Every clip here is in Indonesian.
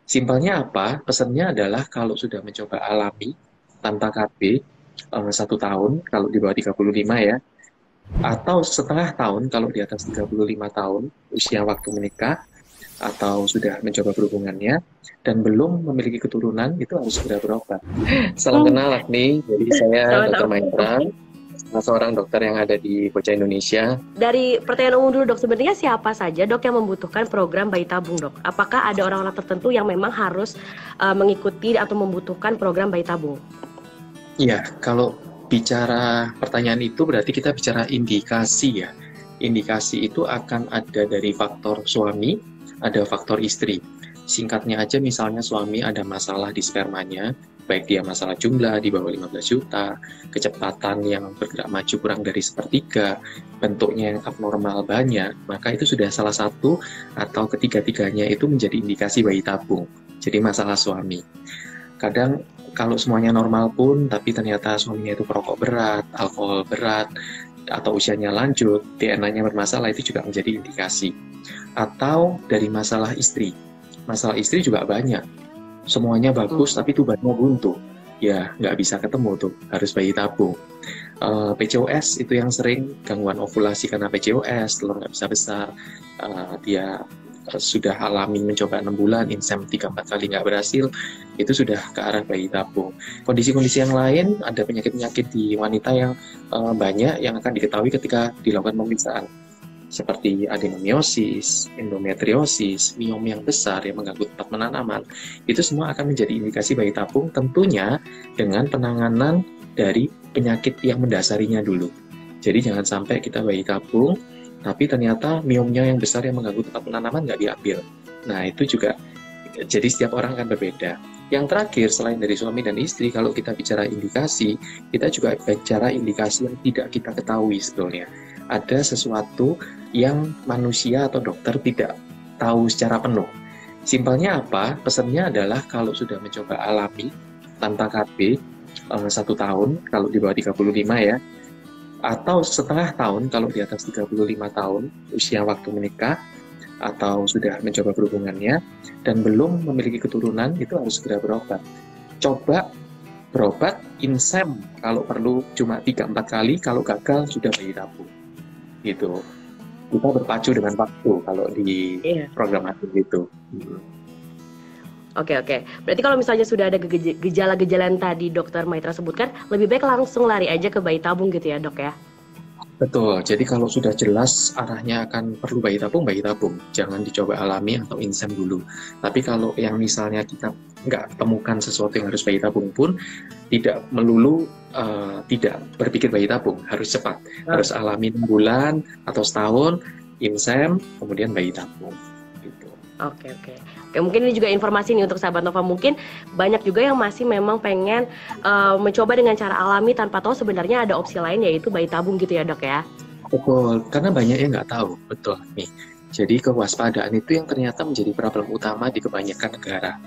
Simpelnya apa? Pesannya adalah kalau sudah mencoba alami tanpa KB 1 tahun kalau di bawah 35 ya, atau setengah tahun kalau di atas 35 tahun usia waktu menikah, atau sudah mencoba berhubungannya dan belum memiliki keturunan, itu harus segera berobat. Salam Hmm, kenal Agni, jadi saya Dr. sama-sama. Mahendra, salah seorang dokter yang ada di Bocah Indonesia. Dari pertanyaan umum dulu dok, sebenarnya siapa saja dok yang membutuhkan program bayi tabung dok? Apakah ada orang-orang tertentu yang memang harus mengikuti atau membutuhkan program bayi tabung? Ya, kalau bicara pertanyaan itu berarti kita bicara indikasi ya. Indikasi itu akan ada dari faktor suami, ada faktor istri. Singkatnya aja misalnya suami ada masalah di spermanya, baik dia masalah jumlah di bawah 15 juta, kecepatan yang bergerak maju kurang dari sepertiga, bentuknya yang abnormal banyak, maka itu sudah salah satu atau ketiga-tiganya itu menjadi indikasi bayi tabung. Jadi masalah suami. Kadang kalau semuanya normal pun, tapi ternyata suaminya itu perokok berat, alkohol berat, atau usianya lanjut, DNA-nya bermasalah, itu juga menjadi indikasi. Atau dari masalah istri. Masalah istri juga banyak. Semuanya bagus, Hmm. tapi tubannya buntu. Ya, nggak bisa ketemu tuh, harus bayi tabung. PCOS itu yang sering, gangguan ovulasi karena PCOS, telur nggak bisa besar. Dia sudah alami mencoba 6 bulan, insem 3-4 kali nggak berhasil, itu sudah ke arah bayi tabung. Kondisi-kondisi yang lain, ada penyakit-penyakit di wanita yang banyak yang akan diketahui ketika dilakukan pemeriksaan. Seperti adenomiosis, endometriosis, miom yang besar yang mengganggu tempat penanaman, itu semua akan menjadi indikasi bayi tabung, tentunya dengan penanganan dari penyakit yang mendasarinya dulu. Jadi jangan sampai kita bayi tabung, tapi ternyata miomnya yang besar yang mengganggu tempat penanaman nggak diambil. Nah itu juga, jadi setiap orang akan berbeda. Yang terakhir, selain dari suami dan istri, kalau kita bicara indikasi, kita juga bicara indikasi yang tidak kita ketahui sebetulnya. Ada sesuatu yang manusia atau dokter tidak tahu secara penuh. Simpelnya apa? Pesannya adalah kalau sudah mencoba alami tanpa KB 1 tahun kalau di bawah 35 ya, atau setengah tahun kalau di atas 35 tahun usia waktu menikah, atau sudah mencoba berhubungannya dan belum memiliki keturunan, itu harus segera berobat. Coba berobat insem kalau perlu cuma 3-4 kali, kalau gagal sudah bayi tabung gitu. Kita berpacu dengan waktu kalau di Iya. program itu. Oke oke. Berarti kalau misalnya sudah ada gejala-gejala yang tadi dokter Maitra sebutkan, lebih baik langsung lari aja ke bayi tabung gitu ya dok ya? Betul, jadi kalau sudah jelas arahnya akan perlu bayi tabung, jangan dicoba alami atau insem dulu. Tapi kalau yang misalnya kita nggak temukan sesuatu yang harus bayi tabung pun, tidak melulu tidak berpikir bayi tabung, harus cepat. Harus alami 6 bulan atau setahun, insem, kemudian bayi tabung. Gitu. Oke oke. Oke, mungkin ini juga informasi nih untuk sahabat Nova. Mungkin banyak juga yang masih memang pengen mencoba dengan cara alami tanpa tahu sebenarnya ada opsi lain yaitu bayi tabung gitu ya dok ya? Betul, karena banyak yang nggak tahu, betul nih. Jadi kewaspadaan itu yang ternyata menjadi problem utama di kebanyakan negara.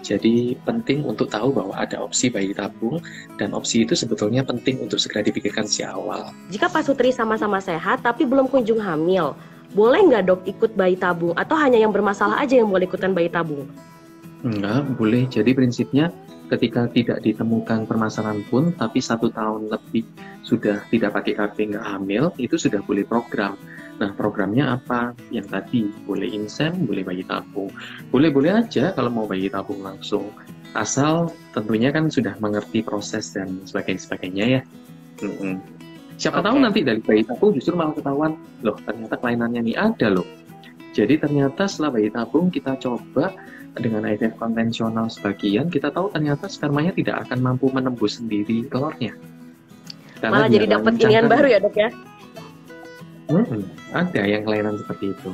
Jadi penting untuk tahu bahwa ada opsi bayi tabung, dan opsi itu sebetulnya penting untuk segera dipikirkan sejak awal. Jika Pak Sutri sama-sama sehat tapi belum kunjung hamil, boleh nggak dok ikut bayi tabung atau hanya yang bermasalah aja yang boleh ikutan bayi tabung? Enggak, boleh. Jadi prinsipnya ketika tidak ditemukan permasalahan pun, tapi 1 tahun lebih sudah tidak pakai KB, nggak hamil, itu sudah boleh program. Nah, programnya apa? Yang tadi, boleh insem, boleh bayi tabung. Boleh-boleh aja kalau mau bayi tabung langsung. Asal tentunya kan sudah mengerti proses dan sebagainya ya. Mm-mm. Siapa tahu Oke. nanti dari bayi tabung justru malah ketahuan, loh ternyata kelainannya nih ada loh. Jadi ternyata setelah bayi tabung kita coba dengan IVF konvensional sebagian, kita tahu ternyata spermanya tidak akan mampu menembus sendiri telurnya. Karena Malah dia jadi dapat lancang inian kan. baru ya dok ya? Ada yang kelainan seperti itu.